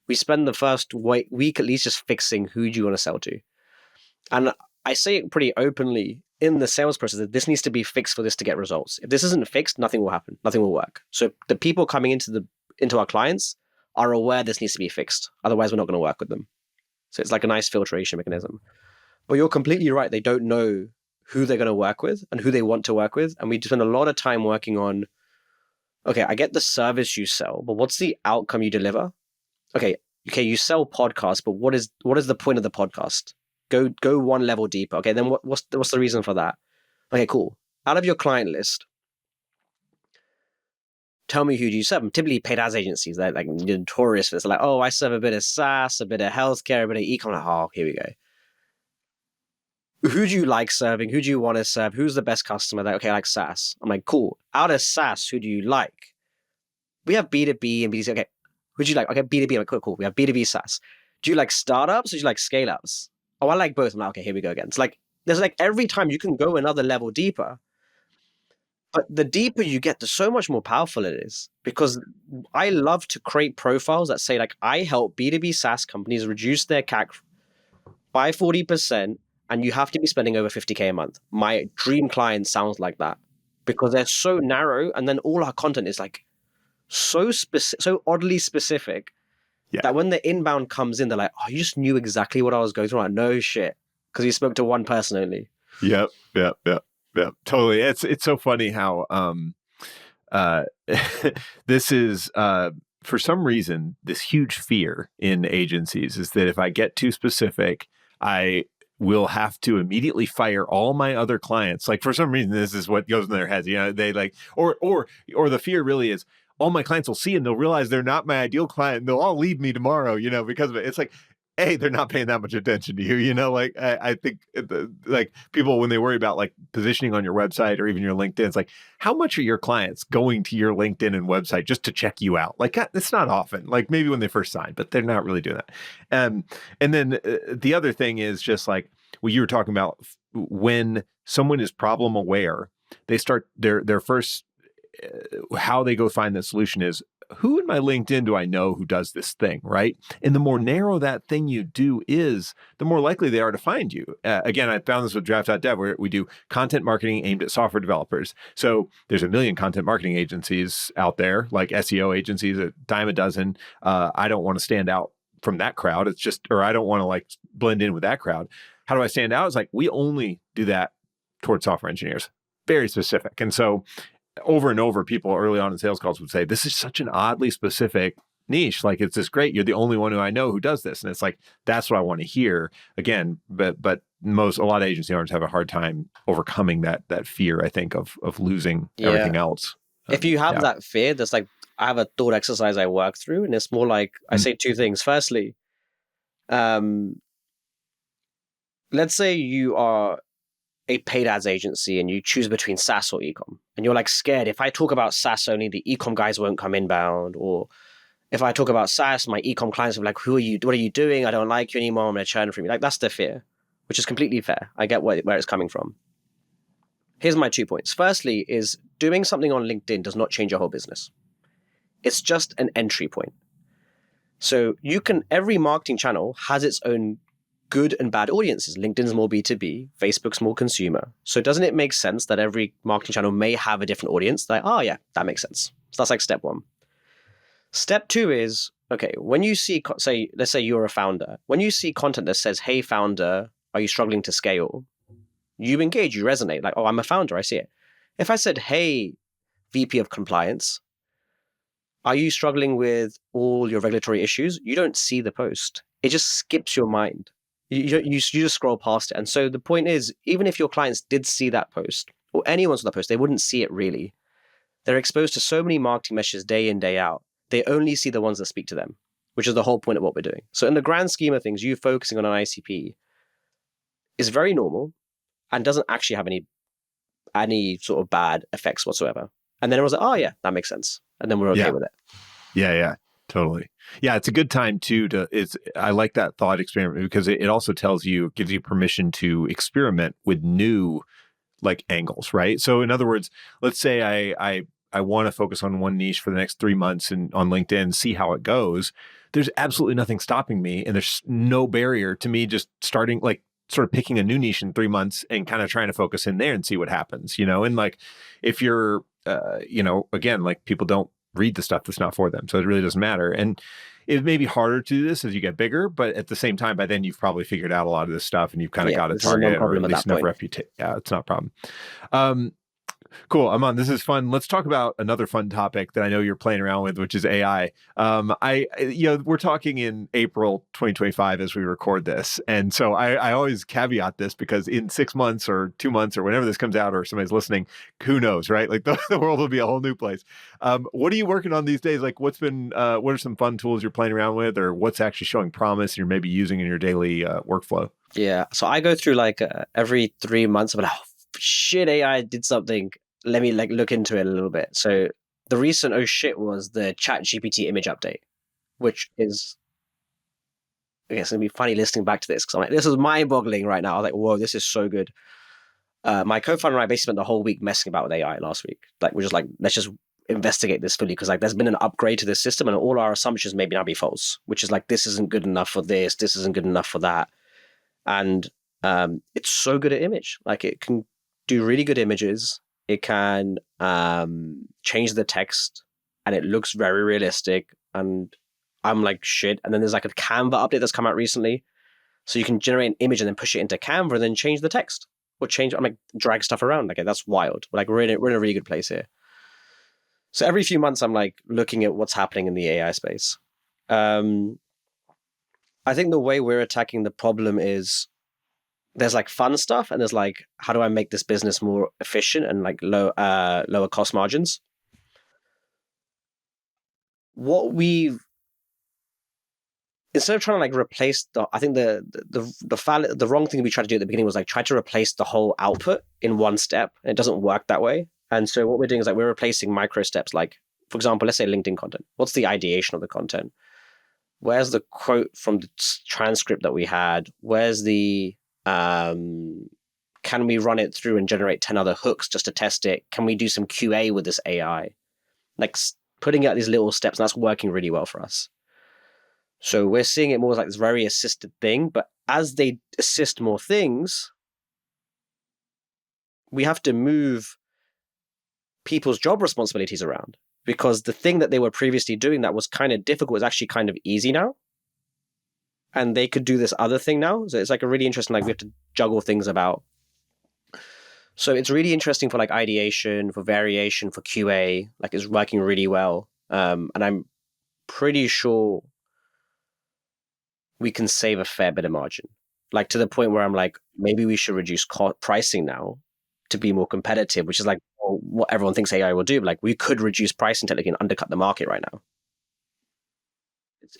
B: we spend the first week at least just fixing who do you want to sell to. And I say it pretty openly in the sales process that this needs to be fixed for this to get results. If this isn't fixed, nothing will happen. Nothing will work. So the people coming into our clients are aware this needs to be fixed. Otherwise, we're not going to work with them. So it's like a nice filtration mechanism. But you're completely right. They don't know who they're going to work with and who they want to work with. And we spend a lot of time working on, okay, I get the service you sell, but what's the outcome you deliver? Okay, you sell podcasts, but what is the point of the podcast? Go one level deeper. Okay, then what's the reason for that? Okay, cool. Out of your client list, tell me who do you serve? And typically paid ads agencies, they're like notorious for this. They're like, oh, I serve a bit of SaaS, a bit of healthcare, a bit of e-com. Like, oh, here we go. Who do you like serving? Who do you want to serve? Who's the best customer? Like, okay, I like SaaS. I'm like, cool. Out of SaaS, who do you like? We have B2B and B2C. Okay, who do you like? Okay, B2B. I'm like, cool. We have B2B SaaS. Do you like startups or do you like scale-ups? Oh, I like both. I'm like, okay, here we go again. It's like, there's like every time you can go another level deeper. But the deeper you get, the so much more powerful it is. Because I love to create profiles that say, like, I help B2B SaaS companies reduce their CAC by 40%, and you have to be spending over 50K a month. My dream client sounds like that because they're so narrow, and then all our content is like so oddly specific that when the inbound comes in, they're like, oh, you just knew exactly what I was going through. Like, no shit. Because you spoke to one person only.
A: Yep. Totally. It's so funny how this is for some reason this huge fear in agencies is that if I get too specific, I will have to immediately fire all my other clients. Like for some reason, this is what goes in their heads. They like, or the fear really is all my clients will see and they'll realize they're not my ideal client and they'll all leave me tomorrow, because of it. It's like, A, they're not paying that much attention to you, like I think like people, when they worry about like positioning on your website or even your LinkedIn, it's like, how much are your clients going to your LinkedIn and website just to check you out? Like it's not often, like maybe when they first sign, but they're not really doing that. And then the other thing is just like what you were talking about, when someone is problem aware, they start their first, how they go find the solution is, who in my LinkedIn do I know who does this thing, right? And the more narrow that thing you do is, the more likely they are to find you. Again, I found this with Draft.dev, where we do content marketing aimed at software developers. So there's a million content marketing agencies out there, like SEO agencies, a dime a dozen. I don't want to stand out from that crowd. It's just, or I don't want to like blend in with that crowd. How do I stand out? It's like, we only do that towards software engineers, very specific. And so over and over, people early on in sales calls would say, this is such an oddly specific niche. Like, it's just great. You're the only one who I know who does this. And it's like, that's what I want to hear again. But a lot of agency owners have a hard time overcoming that fear, I think, of losing everything else.
B: If you have that fear, there's like, I have a thought exercise I work through, and it's more like, I say two things. Firstly, let's say you are a paid ads agency and you choose between SaaS or ecom, and you're like scared if I talk about SaaS only, the ecom guys won't come inbound, or if I talk about SaaS, my ecom clients will be like, who are you? What are you doing? I don't like you anymore. I'm going to churn from you. Like, that's the fear, which is completely fair. I get where it's coming from. Here's my 2 points. Firstly, is doing something on LinkedIn does not change your whole business. It's just an entry point. So every marketing channel has its own good and bad audiences. LinkedIn's more B2B, Facebook's more consumer. So doesn't it make sense that every marketing channel may have a different audience? Like, oh yeah, that makes sense. So that's like step one. Step two is, okay, when you see, let's say you're a founder, when you see content that says, hey founder, are you struggling to scale? You engage, you resonate, like, oh, I'm a founder, I see it. If I said, hey, VP of compliance, are you struggling with all your regulatory issues? You don't see the post. It just skips your mind. You just scroll past it. And so the point is, even if your clients did see that post, or anyone saw that post, they wouldn't see it really. They're exposed to so many marketing messages day in, day out. They only see the ones that speak to them, which is the whole point of what we're doing. So in the grand scheme of things, you focusing on an ICP is very normal and doesn't actually have any sort of bad effects whatsoever. And then it was like, oh yeah, that makes sense. And then we're okay with it.
A: Yeah, totally. Yeah, it's a good time too I like that thought experiment because it also gives you permission to experiment with new like angles, right? So in other words, let's say I want to focus on one niche for the next 3 months and on LinkedIn, see how it goes. There's absolutely nothing stopping me, and there's no barrier to me just starting like sort of picking a new niche in 3 months and kind of trying to focus in there and see what happens, And like if you're, again, like people don't read the stuff that's not for them, so it really doesn't matter. And it may be harder to do this as you get bigger, but at the same time, by then you've probably figured out a lot of this stuff and you've kind of got a target or at least enough reputation. Yeah, it's not a problem. Cool. Aman, this is fun. Let's talk about another fun topic that I know you're playing around with, which is AI. We're talking in April 2025 as we record this. And so I always caveat this because in 6 months or 2 months or whenever this comes out or somebody's listening, who knows, right? Like the world will be a whole new place. What are you working on these days? Like what are some fun tools you're playing around with or what's actually showing promise and you're maybe using in your daily workflow?
B: Yeah. So I go through like every 3 months, I'm like, oh, shit, AI did something. Let me like look into it a little bit. So the recent oh shit was the ChatGPT image update, which is, I guess it's gonna be funny listening back to this because I'm like, this is mind-boggling right now. I was like, whoa, this is so good. My co-founder and I basically spent the whole week messing about with AI last week. Like we're just like, let's just investigate this fully because like there's been an upgrade to the system and all our assumptions may now be false, which is like this isn't good enough for this isn't good enough for that. And it's so good at image. Like it can do really good images. It can change the text and it looks very realistic. And I'm like, shit. And then there's like a Canva update that's come out recently. So you can generate an image and then push it into Canva and then change the text or I'm like, drag stuff around. Like, that's wild. Like we're in a really good place here. So every few months, I'm like looking at what's happening in the AI space. I think the way we're attacking the problem is there's like fun stuff and there's like, how do I make this business more efficient and like lower cost margins? Instead of trying to like replace I think the wrong thing we tried to do at the beginning was like try to replace the whole output in one step. And it doesn't work that way. And so what we're doing is like we're replacing micro steps. Like, for example, let's say LinkedIn content. What's the ideation of the content? Where's the quote from the transcript that we had? Where's the can we run it through and generate 10 other hooks just to test it? Can we do some QA with this AI? Like putting out these little steps, and that's working really well for us. So we're seeing it more as like this very assisted thing, but as they assist more things, we have to move people's job responsibilities around because the thing that they were previously doing that was kind of difficult is actually kind of easy now. And they could do this other thing now. So it's like a really interesting, like we have to juggle things about. So it's really interesting for like ideation, for variation, for QA, like it's working really well. And I'm pretty sure we can save a fair bit of margin. Like to the point where I'm like, maybe we should reduce pricing now to be more competitive, which is like what everyone thinks AI will do. But like we could reduce pricing technically and undercut the market right now.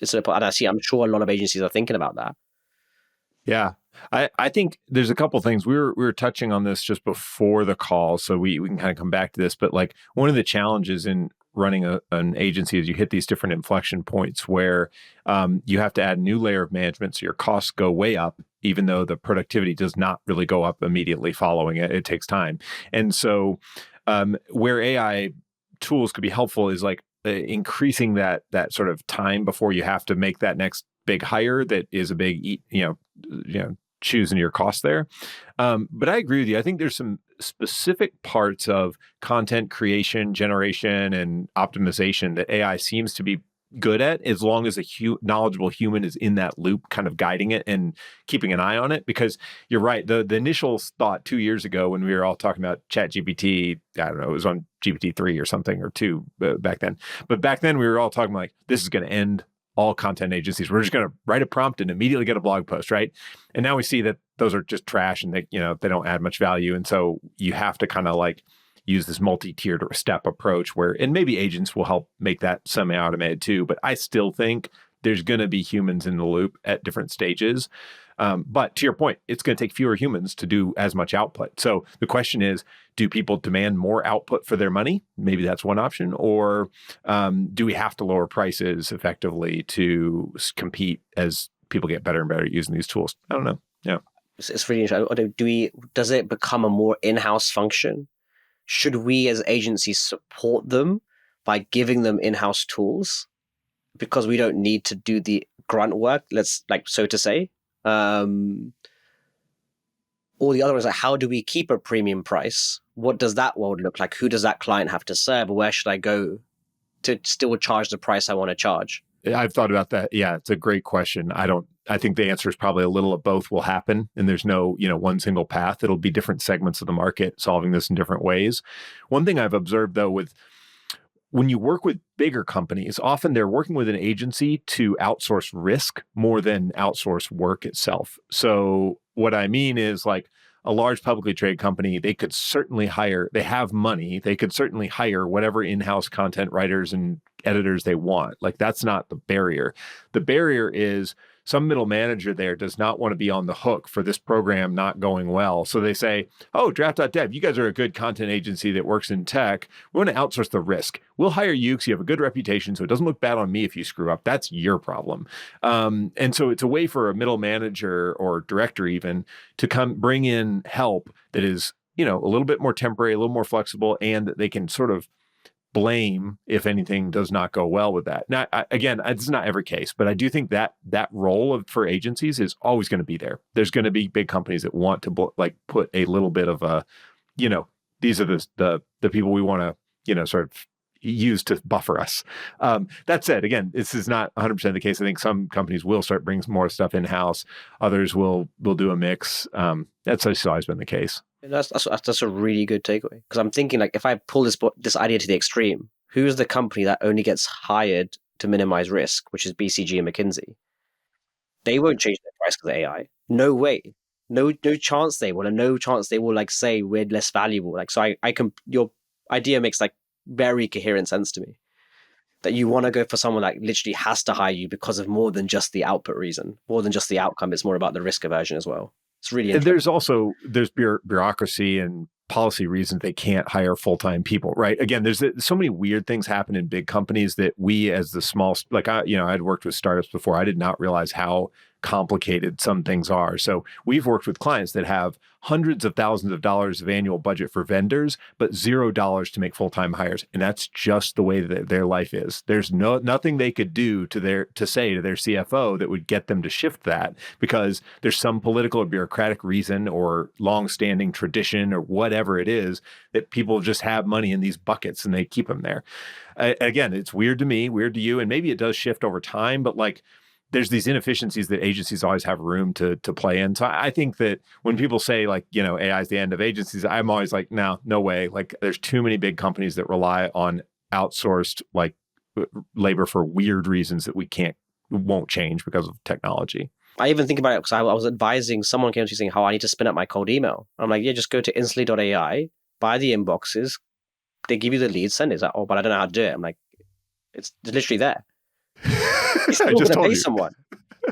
B: And I'm sure a lot of agencies are thinking about that.
A: Yeah. I think there's a couple things we were touching on this just before the call, so we can kind of come back to this. But like one of the challenges in running an agency is you hit these different inflection points where you have to add a new layer of management, so your costs go way up, even though the productivity does not really go up immediately following it. It takes time, and so where AI tools could be helpful is like increasing that sort of time before you have to make that next big hire that is a big choosing your cost there. But I agree with you. I think there's some specific parts of content creation, generation, and optimization that AI seems to be good at, as long as a knowledgeable human is in that loop, kind of guiding it and keeping an eye on it. Because you're right, the initial thought 2 years ago when we were all talking about ChatGPT, I don't know, it was on GPT-3 or something, or 2 back then. But back then we were all talking like, this is going to end all content agencies. We're just going to write a prompt and immediately get a blog post, right? And now we see that those are just trash and they don't add much value. And so you have to kind of like use this multi-tiered or step approach and maybe agents will help make that semi-automated too. But I still think there's going to be humans in the loop at different stages. But to your point, it's going to take fewer humans to do as much output. So the question is, do people demand more output for their money? Maybe that's one option. Or do we have to lower prices effectively to compete as people get better and better at using these tools? I don't know. Yeah.
B: It's really interesting. Does it become a more in-house function? Should we as agencies support them by giving them in-house tools because we don't need to do the grunt work, so to say? Or the other is like, how do we keep a premium price? What does that world look like? Who does that client have to serve? Where should I go to still charge the price I want to charge?
A: I've thought about that. Yeah, it's a great question. I think the answer is probably a little of both will happen. And there's no, one single path. It'll be different segments of the market solving this in different ways. One thing I've observed though, when you work with bigger companies, often they're working with an agency to outsource risk more than outsource work itself. So what I mean is like a large publicly traded company, they have money, they could certainly hire whatever in-house content writers and editors they want. Like that's not the barrier. The barrier is some middle manager there does not want to be on the hook for this program not going well. So they say, oh, Draft.dev, you guys are a good content agency that works in tech. We want to outsource the risk. We'll hire you because you have a good reputation, so it doesn't look bad on me if you screw up. That's your problem. And so it's a way for a middle manager or director even to come bring in help that is, a little bit more temporary, a little more flexible, and that they can sort of blame if anything does not go well with that. Now, again, it's not every case, but I do think that role for agencies is always going to be there. There's going to be big companies that want to put a little bit of a, these are the people we want to, sort of use to buffer us. That said, again, this is not 100% the case. I think some companies will start bringing more stuff in-house. Others will do a mix. That's always been the case.
B: That's a really good takeaway, because I'm thinking like if I pull this idea to the extreme, who's the company that only gets hired to minimize risk, which is BCG and McKinsey? They won't change their price because of AI. No way. No chance they will, and no chance they will like say we're less valuable. Like so, your idea makes like very coherent sense to me. That you want to go for someone that literally has to hire you because of more than just the output reason, more than just the outcome. It's more about the risk aversion as well. It's really interesting.
A: There's bureaucracy and policy reasons they can't hire full-time people, right? Again, there's so many weird things happen in big companies that we as the small, I'd worked with startups before. I did not realize how complicated some things are. So we've worked with clients that have hundreds of thousands of dollars of annual budget for vendors, but $0 to make full-time hires. And that's just the way that their life is. There's nothing they could do to say to their CFO that would get them to shift that, because there's some political or bureaucratic reason or long-standing tradition or whatever it is that people just have money in these buckets and they keep them there. Again, it's weird to me, weird to you, and maybe it does shift over time, but like there's these inefficiencies that agencies always have room to play in. So I think that when people say like, AI is the end of agencies, I'm always like, no way. Like there's too many big companies that rely on outsourced like labor for weird reasons that won't change because of technology.
B: I even think about it because I was advising someone came to me saying how I need to spin up my cold email. I'm like, yeah, just go to instantly.ai, buy the inboxes. They give you the lead, send it. It's like, oh, but I don't know how to do it. I'm like, it's literally there. You're still going to pay someone.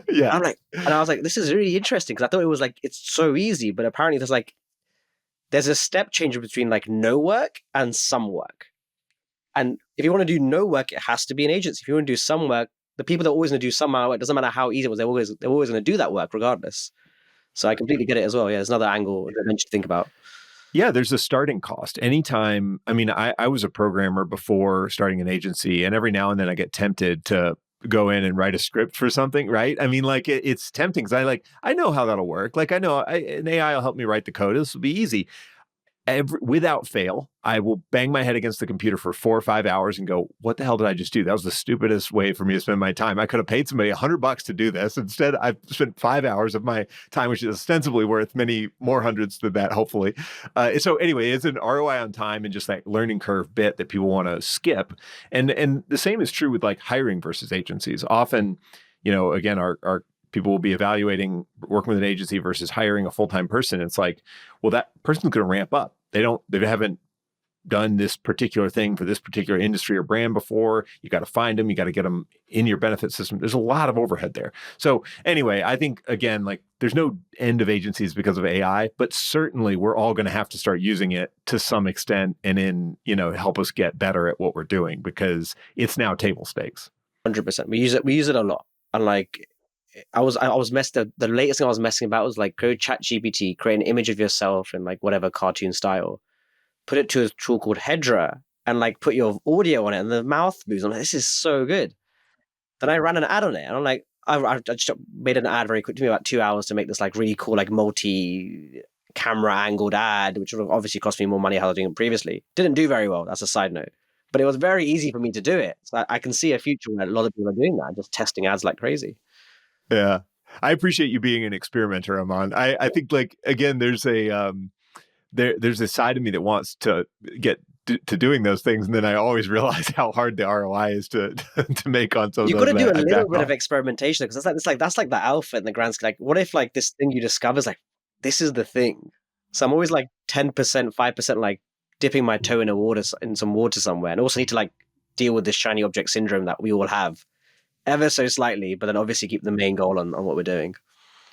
A: Yeah.
B: I'm like, and I was like, this is really interesting because I thought it was like it's so easy, but apparently there's a step change between like no work and some work. And if you want to do no work, it has to be an agency. If you want to do some work, the people that are always going to do some work, it doesn't matter how easy it was, they're always going to do that work regardless. So I completely get it as well. Yeah, there's another angle that I to think about.
A: Yeah, there's a starting cost. Anytime, I mean, I was a programmer before starting an agency, and every now and then I get tempted to go in and write a script for something, right? I mean, like it's tempting because I know how that'll work. Like I know an AI will help me write the code. This will be easy. Without fail, I will bang my head against the computer for 4 or 5 hours and go, what the hell did I just do? That was the stupidest way for me to spend my time. I could have paid somebody $100 to do this. Instead, I've spent 5 hours of my time, which is ostensibly worth many more hundreds than that, hopefully. So anyway, it's an ROI on time and just that learning curve bit that people want to skip. And the same is true with like hiring versus agencies. Often, again, our people will be evaluating working with an agency versus hiring a full-time person. It's like, well, that person's going to ramp up. They haven't done this particular thing for this particular industry or brand before. You got to find them. You got to get them in your benefit system. There's a lot of overhead there. So anyway, I think again, like there's no end of agencies because of AI, but certainly we're all going to have to start using it to some extent and help us get better at what we're doing because it's now table stakes.
B: 100%. We use it a lot. And like, I was the latest thing I was messing about was like go chat GPT, create an image of yourself in like whatever cartoon style, put it to a tool called Hedra and like put your audio on it and the mouth moves. I'm like, this is so good. Then I ran an ad on it and I'm like, I just made an ad very quick. It took me about 2 hours to make this like really cool, like multi camera angled ad, which would obviously cost me more money how I was doing it previously. Didn't do very well. That's a side note, but it was very easy for me to do it. So I can see a future where a lot of people are doing that, just testing ads like crazy.
A: Yeah. I appreciate you being an experimenter, Aman. I think like, again, there's there's a side of me that wants to get to doing those things. And then I always realize how hard the ROI is to make on some of
B: You've got
A: those.
B: to do a
A: I
B: little
A: back
B: bit
A: off.
B: of experimentation because that's like the alpha in the grand scale. Like, what if like this thing you discover is like this is the thing? So I'm always like 10%, 5% like dipping my toe in some water somewhere, and also need to like deal with this shiny object syndrome that we all have ever so slightly, but then obviously keep the main goal on what we're doing.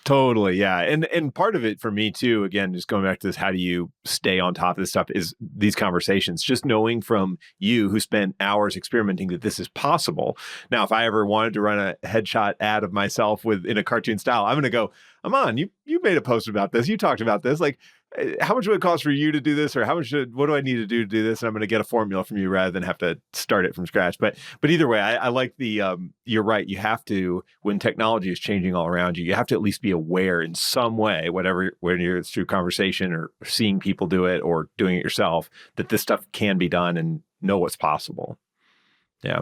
A: Totally, yeah. And part of it for me too, again, just going back to this, how do you stay on top of this stuff is these conversations, just knowing from you who spent hours experimenting that this is possible. Now, if I ever wanted to run a headshot ad of myself in a cartoon style, I'm going to go, Aman, you made a post about this. You talked about this. Like, how much would it cost for you to do this? Or what do I need to do this? And I'm going to get a formula from you rather than have to start it from scratch. But either way, I like you're right. You have to, when technology is changing all around you, you have to at least be aware in some way, whether it's through conversation or seeing people do it or doing it yourself, that this stuff can be done and know what's possible. Yeah.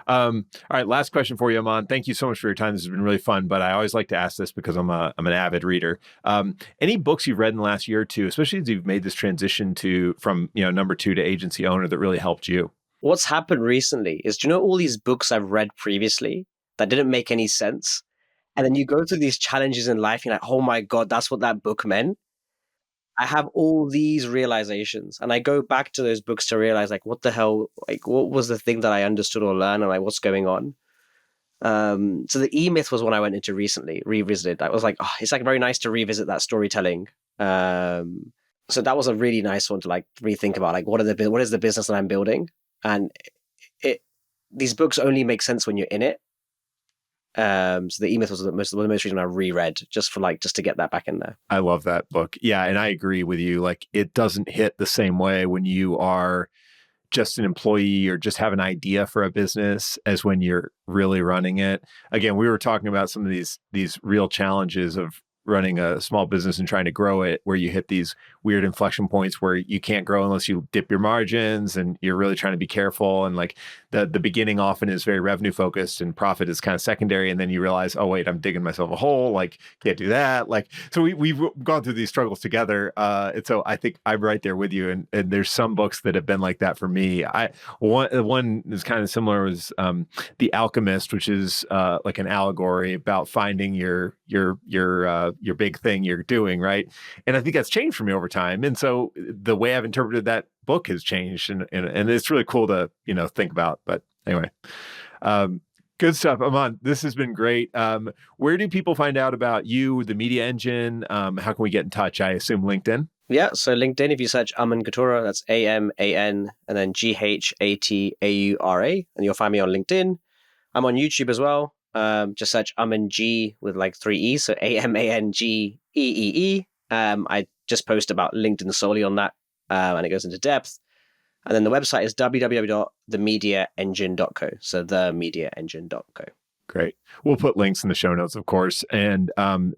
A: All right, last question for you, Aman. Thank you so much for your time. This has been really fun, but I always like to ask this because I'm an avid reader. Any books you've read in the last year or two, especially as you've made this transition from number 2 to agency owner, that really helped you?
B: What's happened recently is, do you know all these books I've read previously that didn't make any sense? And then you go through these challenges in life, you're like, oh my God, that's what that book meant. I have all these realizations and I go back to those books to realize like, what the hell, like what was the thing that I understood or learned and like what's going on? So the E-Myth was one I went into recently, revisited. I was like, oh, it's like very nice to revisit that storytelling. So that was a really nice one to like rethink about, like what is the business that I'm building? And these books only make sense when you're in it. So the E-Myth was the most reason I reread just to get that back in there.
A: I love that book. Yeah, and I agree with you. Like it doesn't hit the same way when you are just an employee or just have an idea for a business as when you're really running it. Again, we were talking about some of these real challenges of running a small business and trying to grow it, where you hit these weird inflection points where you can't grow unless you dip your margins and you're really trying to be careful. And like the beginning often is very revenue focused and profit is kind of secondary. And then you realize, oh wait, I'm digging myself a hole. Like can't do that. Like, so we've gone through these struggles together. And so I think I'm right there with you. And there's some books that have been like that for me. One is kind of similar was The Alchemist, which is like an allegory about finding your big thing you're doing, right? And I think that's changed for me over time. And so the way I've interpreted that book has changed, and it's really cool to think about. But anyway, Good stuff, Aman. This has been great. Where do people find out about you, the Media Engine? How can we get in touch? I assume LinkedIn.
B: Yeah, so LinkedIn, if you search Aman Ghataura, that's Aman and then Ghataura, and you'll find me on LinkedIn. I'm on YouTube as well. Just search Aman G with like 3 E's, so AMANGEEE. I just post about LinkedIn solely on that, and it goes into depth. And then the website is www.themediaengine.co. So themediaengine.co.
A: Great. We'll put links in the show notes, of course. And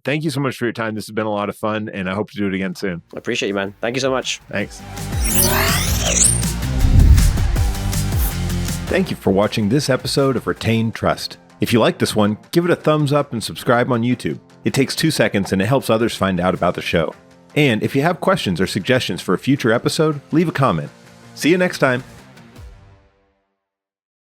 A: thank you so much for your time. This has been a lot of fun, and I hope to do it again soon.
B: I appreciate you, man. Thank you so much.
A: Thanks. Thank you for watching this episode of Retain Trust. If you like this one, give it a thumbs up and subscribe on YouTube. It takes 2 seconds and it helps others find out about the show. And if you have questions or suggestions for a future episode, leave a comment. See you next time.